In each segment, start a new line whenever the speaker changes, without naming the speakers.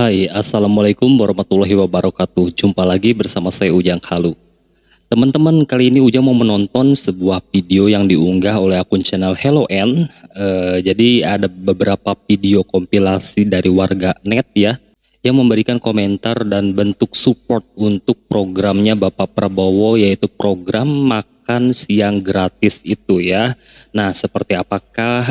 Hai, Assalamualaikum warahmatullahi wabarakatuh. Jumpa lagi bersama saya Ujang Halu. Teman-teman, kali ini Ujang mau menonton sebuah video yang diunggah oleh akun channel Hello N. Jadi ada beberapa video kompilasi dari warga net ya, yang memberikan komentar dan bentuk support untuk programnya Bapak Prabowo, yaitu program makan siang gratis itu ya. Nah, seperti apakah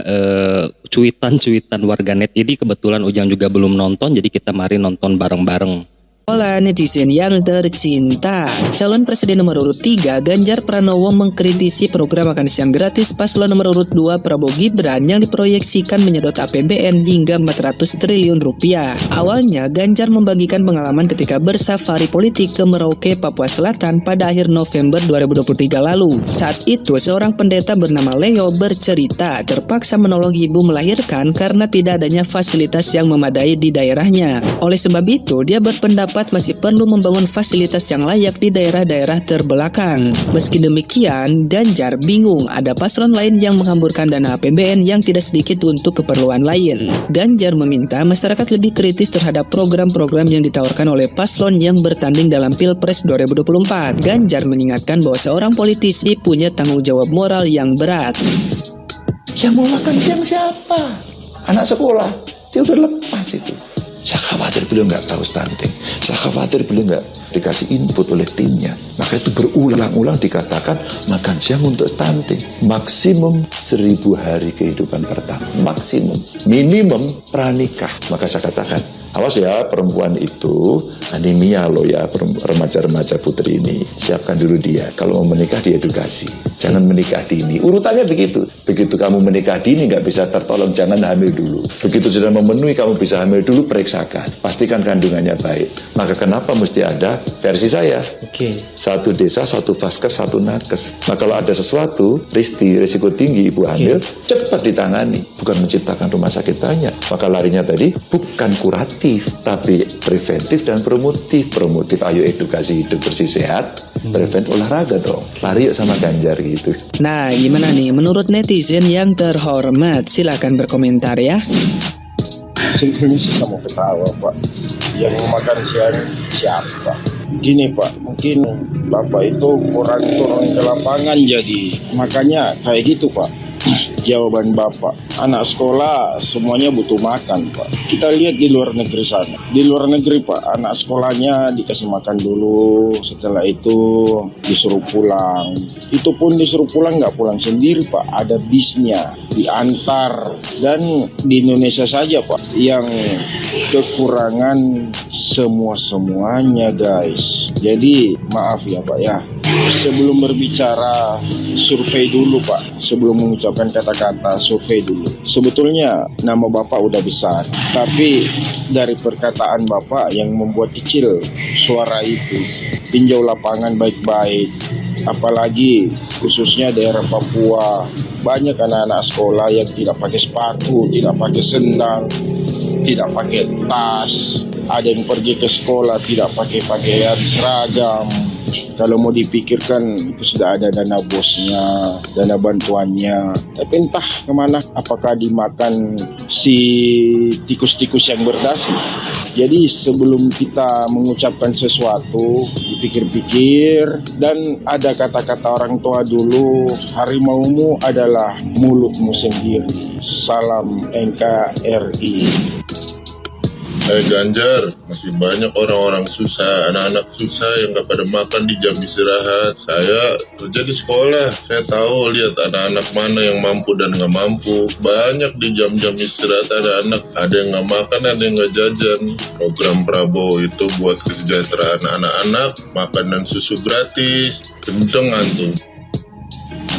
cuitan-cuitan warganet ini? Kebetulan Ujang juga belum nonton, jadi kita mari nonton bareng-bareng.
Hola netizen yang tercinta, calon presiden nomor urut 3 Ganjar Pranowo mengkritisi program makan siang gratis paslon nomor urut 2 Prabowo Gibran yang diproyeksikan menyedot APBN hingga 400 triliun rupiah. Awalnya Ganjar membagikan pengalaman ketika bersafari politik ke Merauke, Papua Selatan pada akhir November 2023 lalu. Saat itu seorang pendeta bernama Leo bercerita terpaksa menolong ibu melahirkan karena tidak adanya fasilitas yang memadai di daerahnya. Oleh sebab itu dia berpendapat masih perlu membangun fasilitas yang layak di daerah-daerah terbelakang. Meski demikian, Ganjar bingung ada paslon lain yang menghamburkan dana APBN yang tidak sedikit untuk keperluan lain. Ganjar meminta masyarakat lebih kritis terhadap program-program yang ditawarkan oleh paslon yang bertanding dalam Pilpres 2024. Ganjar mengingatkan bahwa seorang politisi punya tanggung jawab moral yang berat.
Yang mau makan siang siapa? Anak sekolah, dia udah lepas itu. Saya khawatir beliau nggak tahu stunting. Saya khawatir beliau nggak dikasih input oleh timnya. Maka itu berulang-ulang dikatakan makan siang untuk stunting. Maksimum 1000 hari kehidupan pertama. Maksimum. Minimum pranikah. Maka saya katakan, awas ya perempuan itu anemia loh ya, remaja-remaja putri ini. Siapkan dulu dia. Kalau mau menikah diedukasi. Jangan menikah dini. Urutannya begitu. Begitu kamu menikah dini nggak bisa tertolong, jangan hamil dulu. Begitu sudah memenuhi kamu bisa hamil dulu, periksakan. Pastikan kandungannya baik. Maka kenapa mesti ada versi saya? Satu desa, satu vaskes, satu nakes. Nah kalau ada sesuatu, risiko tinggi ibu hamil, cepat ditangani. Bukan menciptakan rumah sakit banyak. Maka larinya tadi bukan kuratif, tapi preventif dan promotif. Promotif, ayo edukasi hidup bersih sehat. Preventif olahraga dong. Lari yuk sama Ganjar gitu.
Nah, gimana nih menurut netizen yang terhormat? Silakan berkomentar ya.
Sebetulnya sih kamu ketawa Pak, yang makan siang siapa? Gini Pak, mungkin Bapak itu kurang turun ke lapangan, jadi makanya kayak gitu Pak. Jawaban Bapak, anak sekolah semuanya butuh makan Pak. Kita lihat di luar negeri sana. Di luar negeri Pak, anak sekolahnya dikasih makan dulu, setelah itu disuruh pulang. Itu pun disuruh pulang nggak pulang sendiri Pak, ada bisnya, diantar. Dan di Indonesia saja Pak, yang kekurangan semuanya guys. Jadi maaf ya Pak ya, sebelum berbicara survei dulu Pak, sebelum mengucapkan kata-kata survei dulu. Sebetulnya nama Bapak udah besar, tapi dari perkataan Bapak yang membuat kecil suara itu. Tinjau lapangan baik-baik, apalagi khususnya daerah Papua. Banyak anak-anak sekolah yang tidak pakai sepatu, tidak pakai sendal, tidak pakai tas. Ada yang pergi ke sekolah tidak pakai pakaian seragam. Kalau mau dipikirkan itu sudah ada dana bosnya, dana bantuannya. Tapi entah kemana, apakah dimakan si tikus-tikus yang berdasi. Jadi sebelum kita mengucapkan sesuatu, dipikir-pikir. Dan ada kata-kata orang tua dulu, harimaumu adalah mulutmu sendiri. Salam NKRI.
Ganjar, masih banyak orang-orang susah, anak-anak susah yang gak pada makan di jam istirahat. Saya kerja di sekolah, saya tahu lihat anak-anak mana yang mampu dan gak mampu. Banyak di jam-jam istirahat ada yang gak makan, ada yang gak jajan. Program Prabowo itu buat kesejahteraan anak-anak, makan dan susu gratis. Gendeng antum.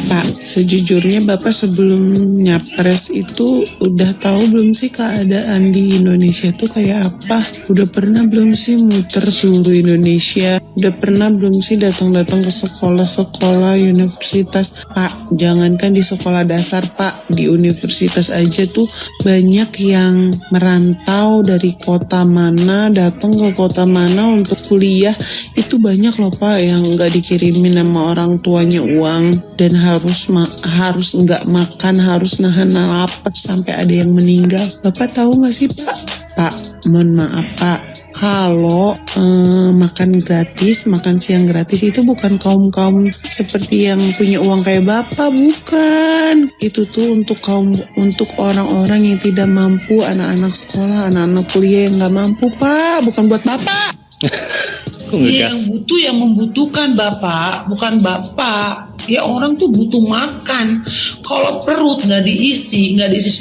Pak, sejujurnya Bapak sebelum nyapres itu udah tahu belum sih keadaan di Indonesia tuh kayak apa? Udah pernah belum sih muter seluruh Indonesia? Udah pernah belum sih datang-datang ke sekolah-sekolah, universitas? Pak, jangankan di sekolah dasar Pak, di universitas aja tuh banyak yang merantau dari kota mana, datang ke kota mana untuk kuliah. Itu banyak loh Pak yang nggak dikirimin sama orang tuanya uang dan harus nggak makan, harus nahan lapar sampai ada yang meninggal. Bapak tahu nggak sih Pak? Pak, mohon maaf Pak, kalau makan gratis, makan siang gratis itu bukan kaum-kaum seperti yang punya uang kayak Bapak, bukan. Itu tuh untuk orang-orang yang tidak mampu, anak-anak sekolah, anak-anak kuliah yang nggak mampu Pak, bukan buat Bapak.
Kok
Yang
ngegas?
butuh yang membutuhkan Bapak, bukan Bapak. Ya orang tuh butuh makan. Kalau perut nggak diisi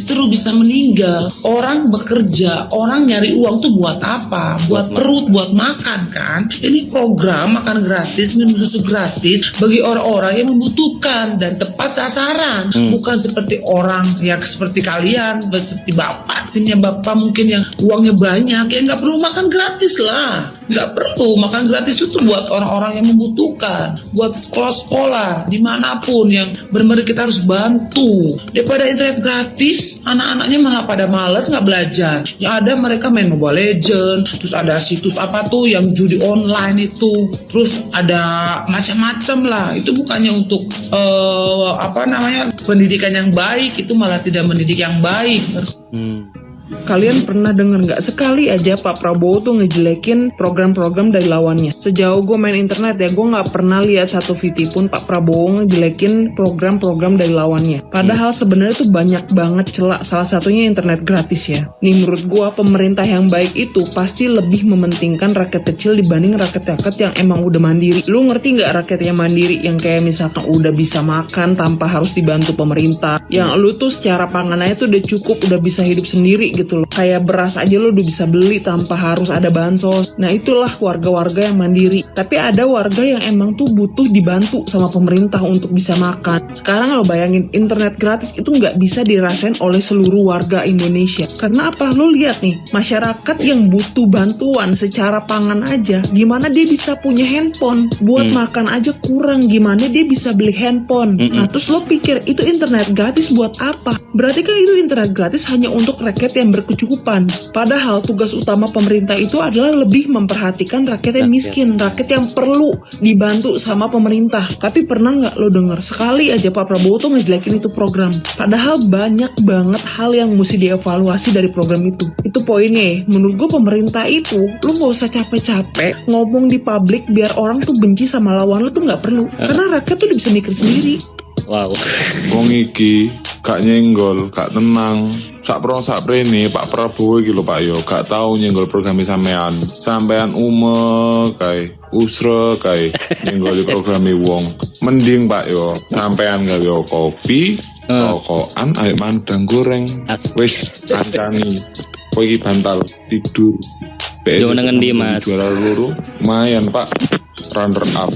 terus bisa meninggal. Orang bekerja, orang nyari uang tuh buat apa? Buat perut, buat makan kan. Ini program makan gratis, minum susu gratis bagi orang-orang yang membutuhkan dan tepat sasaran. Bukan seperti orang yang seperti kalian, seperti Bapak, timnya Bapak mungkin yang uangnya banyak, ya nggak perlu makan gratis lah. Nggak perlu makan gratis itu buat orang-orang yang membutuhkan, buat sekolah-sekolah dimanapun yang benar-benar kita harus bantu. Daripada internet gratis, anak-anaknya malah pada malas nggak belajar. Yang ada mereka main Mobile Legends, terus ada situs apa tuh yang judi online itu, terus ada macam-macam lah. Itu bukannya untuk pendidikan yang baik, itu malah tidak mendidik yang baik. Kalian pernah denger nggak sekali aja Pak Prabowo tuh ngejelekin program-program dari lawannya? Sejauh gue main internet ya, gue nggak pernah lihat satu VT pun Pak Prabowo ngejelekin program-program dari lawannya. Padahal sebenarnya tuh banyak banget celak, salah satunya internet gratis ya. Nih menurut gue pemerintah yang baik itu pasti lebih mementingkan rakyat kecil dibanding rakyat-rakyat yang emang udah mandiri. Lu ngerti nggak rakyat yang mandiri yang kayak misalkan udah bisa makan tanpa harus dibantu pemerintah? Yang lu tuh secara panganannya tuh udah cukup, udah bisa hidup sendiri gitu loh. Kayak beras aja lo udah bisa beli tanpa harus ada bansos. Nah itulah warga-warga yang mandiri. Tapi ada warga yang emang tuh butuh dibantu sama pemerintah untuk bisa makan. Sekarang lo bayangin internet gratis itu nggak bisa dirasain oleh seluruh warga Indonesia. Karena apa? Lo lihat nih, masyarakat yang butuh bantuan secara pangan aja, gimana dia bisa punya handphone? Buat makan aja kurang, gimana dia bisa beli handphone? Nah terus lo pikir itu internet gratis buat apa? Berarti kan itu internet gratis hanya untuk rakyat yang berkecukupan. Padahal tugas utama pemerintah itu adalah lebih memperhatikan rakyat yang miskin, rakyat yang perlu dibantu sama pemerintah. Tapi pernah nggak lo denger sekali aja Pak Prabowo tuh ngejelekin itu program? Padahal banyak banget hal yang mesti dievaluasi dari program itu. Itu poinnya. Menurut gue pemerintah itu, lo nggak usah capek-capek ngomong di publik biar orang tuh benci sama lawan lo tuh nggak perlu. Karena rakyat tuh udah bisa mikir sendiri.
Wow.
Wong iki gak nyenggol, gak tenang. Sak prene Pak Prabowo iki lho Pak yo, gak tau nyenggol program sampean kae usre kae nyenggoli programe wong. Mending Pak yo, sampean gawe kopi, rokokan, ayo mandang goreng. Wis kancani. Kowe iki bantal tidur.
Jauh dengan dia Mas.
Juara loro, lumayan Pak. Runner up.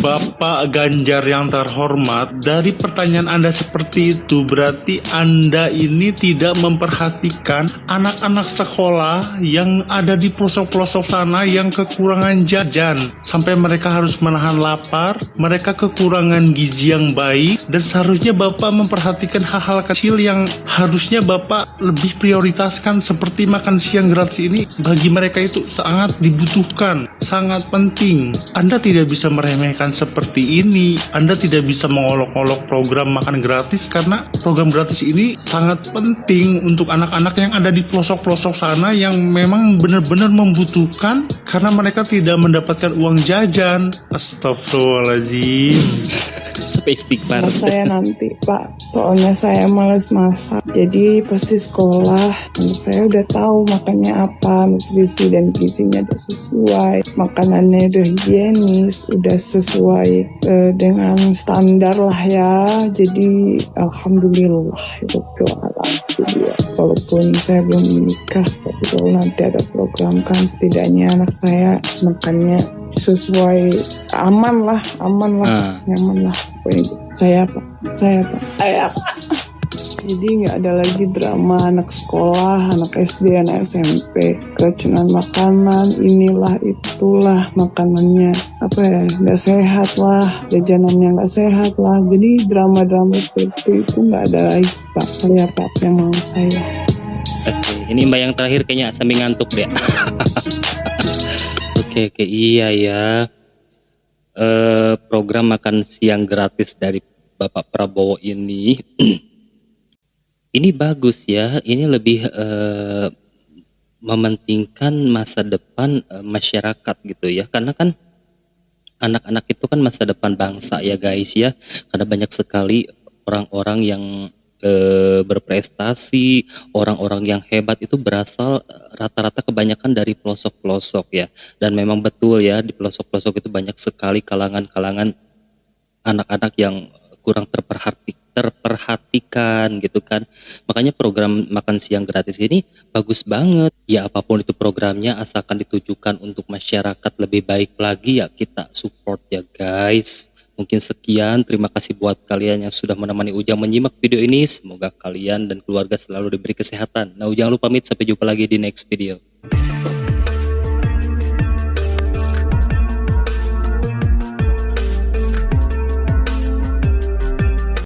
Bapak Ganjar yang terhormat, dari pertanyaan Anda seperti itu berarti Anda ini tidak memperhatikan anak-anak sekolah yang ada di pelosok-pelosok sana yang kekurangan jajan sampai mereka harus menahan lapar, mereka kekurangan gizi yang baik, dan seharusnya Bapak memperhatikan hal-hal kecil yang harusnya Bapak lebih prioritaskan seperti makan siang gratis ini. Bagi mereka itu sangat dibutuhkan, sangat penting. Anda tidak bisa meremehkan seperti ini. Anda tidak bisa mengolok-olok program makan gratis karena program gratis ini sangat penting untuk anak-anak yang ada di pelosok-pelosok sana yang memang benar-benar membutuhkan karena mereka tidak mendapatkan uang jajan. Astagfirullahaladzim.
Sampai istighfar.
Saya nanti Pak, soalnya saya males masak, jadi pasti sekolah. Anak saya udah tahu makannya apa, nutrisi dan gizinya udah sesuai, makanannya udah higienis, udah sesuai dengan standar lah ya. Jadi alhamdulillah itu alhamdulillah. Walaupun saya belum menikah, tapi kalau nanti ada program kan setidaknya anak saya makannya sesuai, aman lah, nyaman lah. Pokoknya saya pak. Jadi nggak ada lagi drama anak sekolah, anak SD, anak SMP, keracunan makanan, inilah itulah makanannya nggak sehat lah, jajanannya nggak sehat lah. Jadi drama-drama seperti itu nggak ada lagi Pak. Saya Pak yang mau saya.
Oke, ini Mbak yang terakhir kayaknya sambil ngantuk deh. Oke, iya ya. Program makan siang gratis dari Bapak Prabowo ini ini bagus ya. Ini lebih mementingkan masa depan masyarakat gitu ya, karena kan anak-anak itu kan masa depan bangsa ya guys ya, karena banyak sekali orang-orang yang berprestasi, orang-orang yang hebat itu berasal rata-rata kebanyakan dari pelosok-pelosok ya, dan memang betul ya di pelosok-pelosok itu banyak sekali kalangan-kalangan anak-anak yang kurang terperhatikan gitu kan. Makanya program makan siang gratis ini bagus banget. Ya apapun itu programnya, asalkan ditujukan untuk masyarakat lebih baik lagi ya kita support ya guys. Mungkin sekian, terima kasih buat kalian yang sudah menemani Ujang menyimak video ini. Semoga kalian dan keluarga selalu diberi kesehatan. Nah Ujang lupa pamit, sampai jumpa lagi di next video.